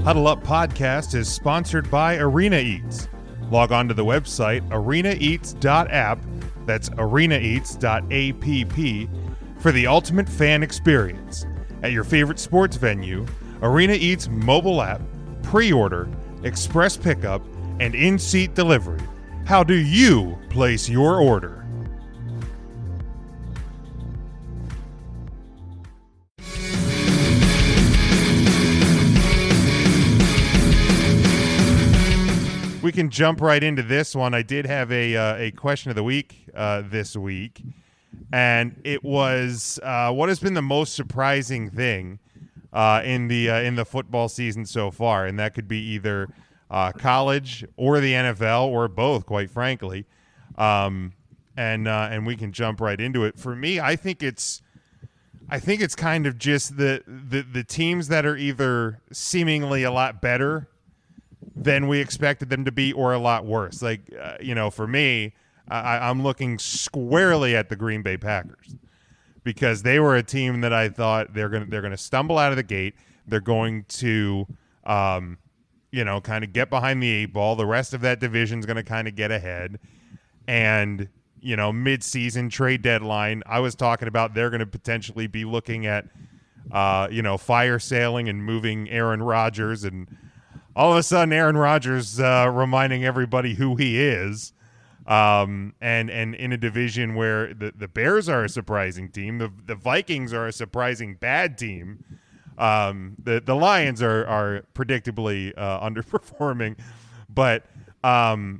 Huddle Up Podcast is sponsored by Arena Eats. Log on to the website arenaeats.app, that's arenaeats.app, for the ultimate fan experience. At your favorite sports venue, Arena Eats mobile app, pre-order, express pickup, and in-seat delivery. How do you place your order? We can jump right into this one. I did have a question of the week this week, and it was what has been the most surprising thing in the football season so far, and that could be either college or the NFL or both, quite frankly. And we can jump right into it. For me, I think it's kind of just the teams that are either seemingly a lot better than we expected them to be, or a lot worse. Like, for me, I'm looking squarely at the Green Bay Packers because they were a team that I thought they're gonna stumble out of the gate. They're going to, kind of get behind the eight ball. The rest of that division's going to kind of get ahead. And, mid-season trade deadline, I was talking about they're going to potentially be looking at, fire sailing and moving Aaron Rodgers, and all of a sudden, Aaron Rodgers reminding everybody who he is, and in a division where the Bears are a surprising team, the Vikings are a surprising bad team, the Lions are predictably underperforming, but off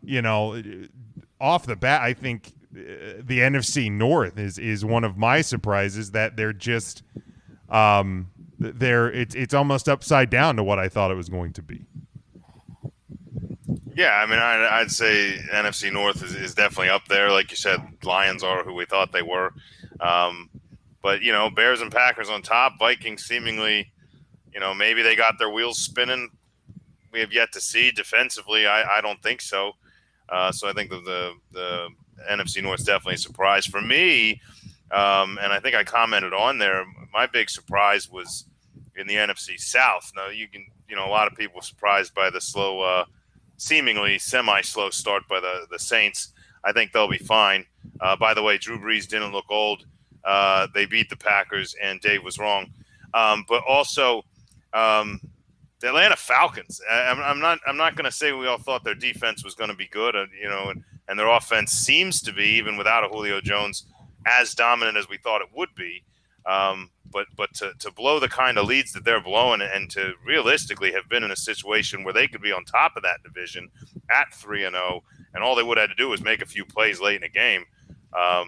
the bat, I think the NFC North is one of my surprises that they're just it's almost upside down to what I thought it was going to be. Yeah, I mean, I'd say NFC North is definitely up there. Like you said, Lions are who we thought they were. But, Bears and Packers on top, Vikings seemingly, maybe they got their wheels spinning. We have yet to see. Defensively, I don't think so. So I think the NFC North is definitely a surprise. For me, and I think I commented on there, my big surprise was in the NFC South. Now, a lot of people were surprised by the slow seemingly semi-slow start by the Saints. I think they'll be fine. By the way, Drew Brees didn't look old. They beat the Packers, and Dave was wrong. But also, the Atlanta Falcons. I'm not going to say we all thought their defense was going to be good, and their offense seems to be, even without a Julio Jones, as dominant as we thought it would be. But to blow the kind of leads that they're blowing, and to realistically have been in a situation where they could be on top of that division at 3-0, and all they would have had to do was make a few plays late in the game. I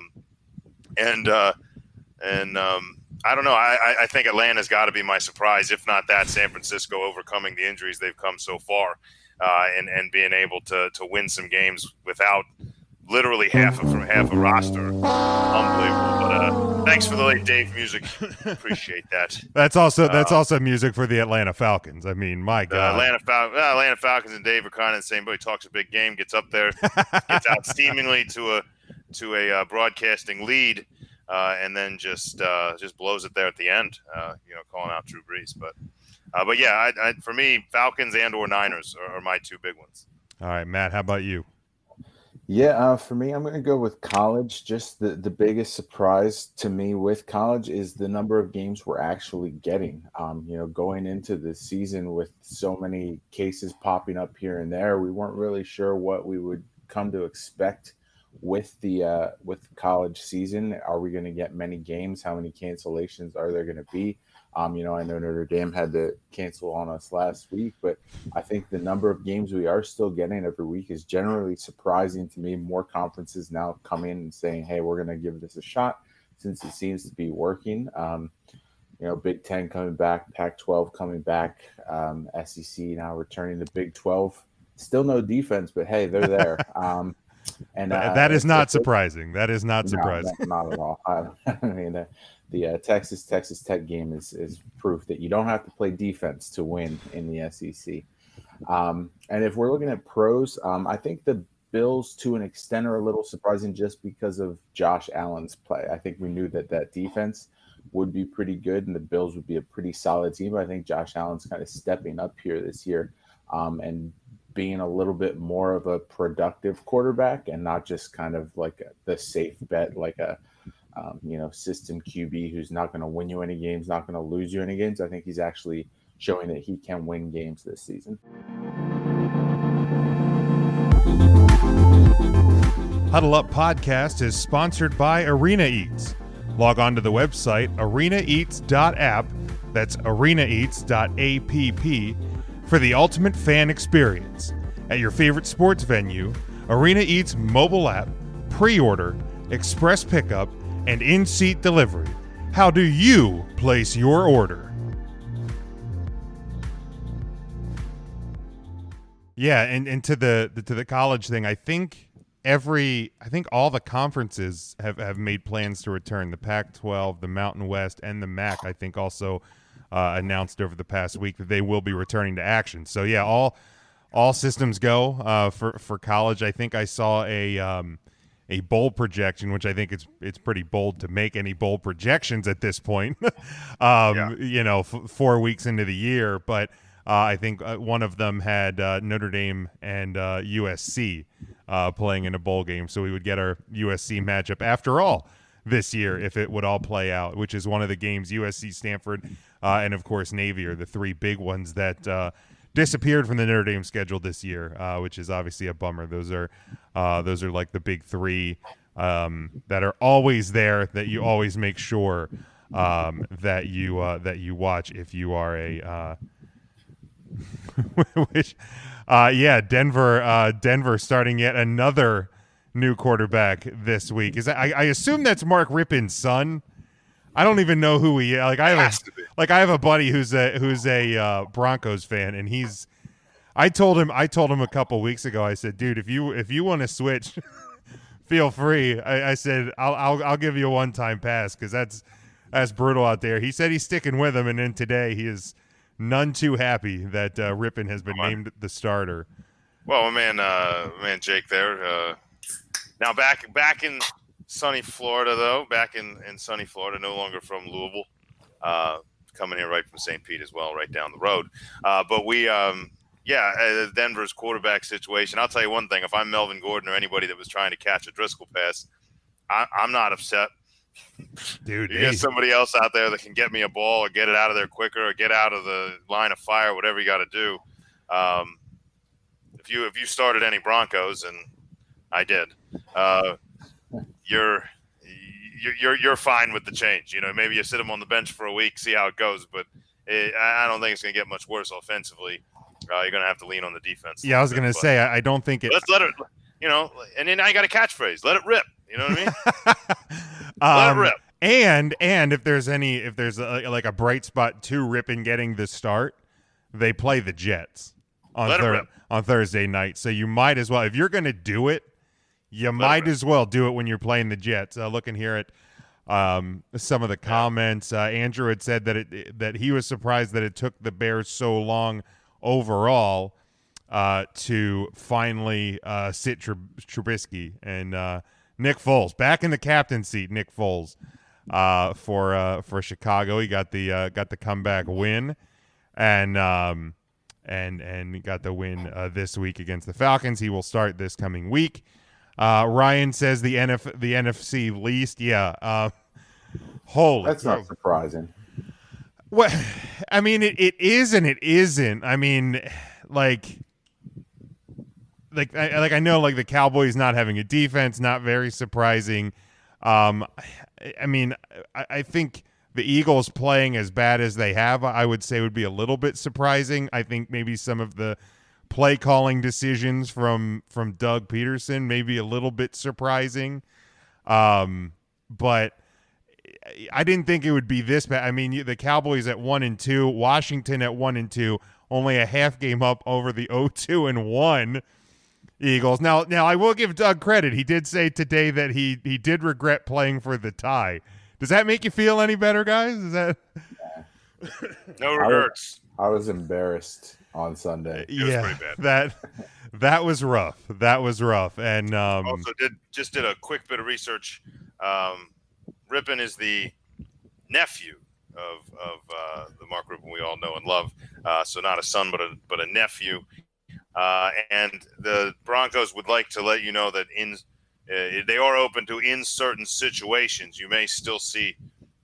don't know. I think Atlanta's got to be my surprise, if not that, San Francisco overcoming the injuries they've come so far, and being able to win some games without literally half a roster. Unbelievable. But thanks for the late Dave music. Appreciate that. That's also music for the Atlanta Falcons. I mean, my God. Atlanta Falcons and Dave are kind of the same. But he talks a big game, gets up there, gets out seemingly to a broadcasting lead, and then just blows it there at the end. Calling out Drew Brees. But yeah, for me, Falcons and/or Niners are my two big ones. All right, Matt, how about you? Yeah, for me, I'm going to go with college. Just the biggest surprise to me with college is the number of games we're actually getting. Going into the season with so many cases popping up here and there, we weren't really sure what we would come to expect with the college season. Are we going to get many games? How many cancellations are there going to be? I know Notre Dame had to cancel on us last week, but I think the number of games we are still getting every week is generally surprising to me. More conferences now come in and saying, hey, we're going to give this a shot since it seems to be working. Big Ten coming back, Pac-12 coming back, SEC now returning to Big 12. Still no defense, but hey, they're there. And that is not surprising. That is not surprising. No, not at all. I mean, the Texas Tech game is proof that you don't have to play defense to win in the SEC. And if we're looking at pros, I think the Bills to an extent are a little surprising just because of Josh Allen's play. I think we knew that defense would be pretty good, and the Bills would be a pretty solid team. But I think Josh Allen's kind of stepping up here this year, and being a little bit more of a productive quarterback, and not just kind of like the safe bet, like a system QB who's not going to win you any games, not going to lose you any games. I think he's actually showing that he can win games this season. Huddle Up Podcast is sponsored by Arena Eats. Log on to the website arenaeats.app, that's arenaeats.app, for the ultimate fan experience. At your favorite sports venue, Arena Eats mobile app, pre-order, express pickup, and in-seat delivery. How do you place your order? Yeah, and to the college thing, I think all the conferences have made plans to return. The Pac-12, the Mountain West, and the MAC, I think, also announced over the past week that they will be returning to action. So yeah, all systems go for college. I think I saw a bowl projection, which I think it's pretty bold to make any bowl projections at this point. 4 weeks into the year, but I think one of them had Notre Dame and USC playing in a bowl game, so we would get our USC matchup after all this year if it would all play out, which is one of the games. USC, Stanford, and of course Navy are the three big ones that disappeared from the Notre Dame schedule this year, which is obviously a bummer. Those are like the big three that are always there, that you always make sure that you watch if you are a Denver starting yet another new quarterback this week. I assume that's Mark Rippon's son. I don't even know who he is. I have a buddy who's a Broncos fan, and I told him a couple weeks ago. I said, dude, if you want to switch, feel free. I said I'll give you a one-time pass because that's brutal out there. He said he's sticking with him, and then today he is none too happy that Rippon has been named the starter. Well, man, Jake there. Now back in sunny Florida, though. Back in sunny Florida, no longer from Louisville. Coming here right from St. Pete as well, right down the road. But we, Denver's quarterback situation. I'll tell you one thing. If I'm Melvin Gordon or anybody that was trying to catch a Driscoll pass, I'm not upset. Dude, you get somebody else out there that can get me a ball or get it out of there quicker or get out of the line of fire, whatever you got to do. If you started any Broncos, and I did, you're fine with the change. Maybe you sit them on the bench for a week, see how it goes, but I don't think it's going to get much worse offensively. You're going to have to lean on the defense. Yeah, I was going to say, I don't think it. Let's let it, and then I got a catchphrase. Let it rip. You know what I mean? Let it rip. And if there's a bright spot to Rippon getting the start, they play the Jets on Thursday night. So you might as well, if you're going to do it, you might as well do it when you're playing the Jets. Looking here at some of the comments, Andrew had said that he was surprised that it took the Bears so long overall to finally sit Trubisky, and Nick Foles back in the captain's seat. Nick Foles for Chicago. He got the comeback win, and got the win this week against the Falcons. He will start this coming week. Ryan says the NFC least. Yeah. Holy. That's not surprising. Well, I mean, it is and it isn't. I mean, I know the Cowboys not having a defense, not very surprising. I mean, I think the Eagles playing as bad as they have, I would say, would be a little bit surprising. I think maybe some of the play calling decisions from Doug Peterson may be a little bit surprising. But I didn't think it would be this bad. I mean, the Cowboys at 1-2, Washington at 1-2, only a half game up over the 0-2-1 Eagles. Now I will give Doug credit. He did say today that he did regret playing for the tie. Does that make you feel any better, guys? Is that no regrets? I was embarrassed on Sunday. It was pretty bad. That was rough. That was rough. And also did a quick bit of research. Rippon is the nephew of the Mark Ruben we all know and love. So not a son, but a nephew. And the Broncos would like to let you know that they are open to, in certain situations, you may still see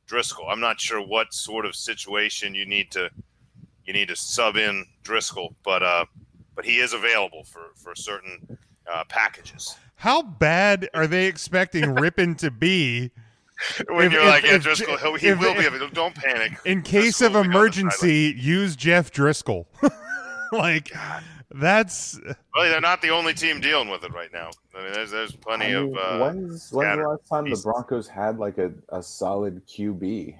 Driscoll. I'm not sure what sort of situation you need to sub in Driscoll, but he is available for certain packages. How bad are they expecting Rippon to be? When you're like, yeah, Driscoll, he will be available. Don't panic. In case Driscoll of emergency, use Jeff Driscoll. Like, that's. Well, they're not the only team dealing with it right now. I mean, there's plenty of. When's the last time the Broncos had like a solid QB?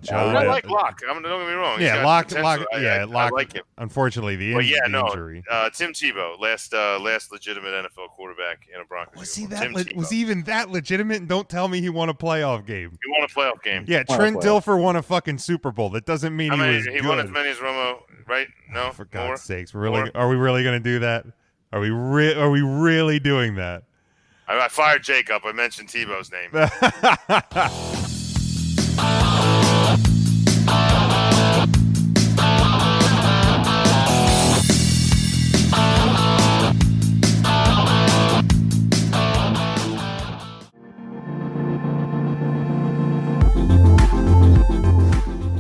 John. I like Locke. Don't get me wrong. Yeah, Locke. Locke. I like him. Unfortunately, the injury. Tim Tebow, last legitimate NFL quarterback in a Broncos. Was he even that legitimate? And don't tell me he won a playoff game. He won a playoff game. Yeah, Trent Dilfer won a fucking Super Bowl. That doesn't mean he was good. He won as many as Romo, right? No, for God's sakes, are we really going to do that? Are we really doing that? I fired Jacob. I mentioned Tebow's name.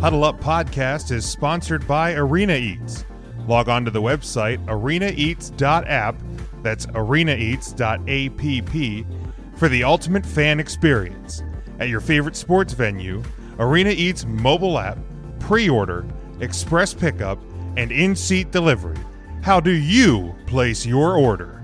Huddle Up Podcast is sponsored by Arena Eats. Log on to the website arenaeats.app, that's arenaeats.app, for the ultimate fan experience. At your favorite sports venue, Arena Eats mobile app, pre-order, express pickup, and in-seat delivery. How do you place your order?